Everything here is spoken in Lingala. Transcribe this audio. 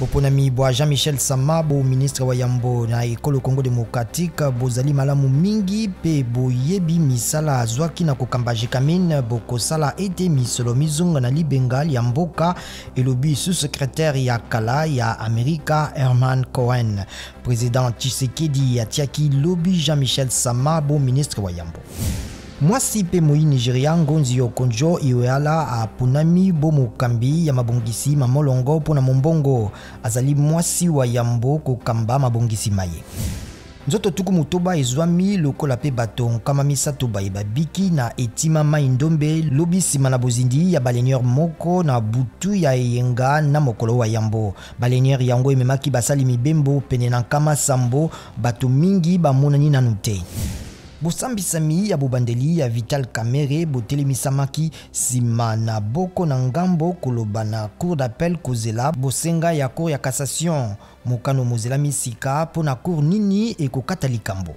Aponami bwa Jean-Michel Sama bo ministre wa yambo na ekolo Congo démocratique bozali malamu mingi pe boyebi misala azwaki na kokamba jikamine bokosala ete misolo mizunga na libenga ya mboka elobi sous-secrétaire ya kala ya Amerika Herman Cohen. Président Tshisekedi atiaki lobi Jean-Michel Sama bo ministre wa yambo. Mwasi pe moyi Nigeria Ngozi Okonjo iweala aponami bo mokambi ya mabongisi mamolongo pona mombongo azali mwasi wa yambo kokamba mabongisi maye. Nzoto tuku mutoba ezami lokola pe bato kama misato babiki na etima Mai Ndombe lobi sima na bozindi ya baleinière moko na butu ya yenga na mokolo wa yambo. Baleinière yango ememaki basali mibembo pene na kama sambo bato mingi bamonani nanu te. Bosambi sami ya bobandeli ya Vital Kamerhe botelemi samaki sima na boko na ngambo koloba na cour d'appel kozela bosenga ya cour ya cassation mokano mozela misika po na cour nini ekokata likambo.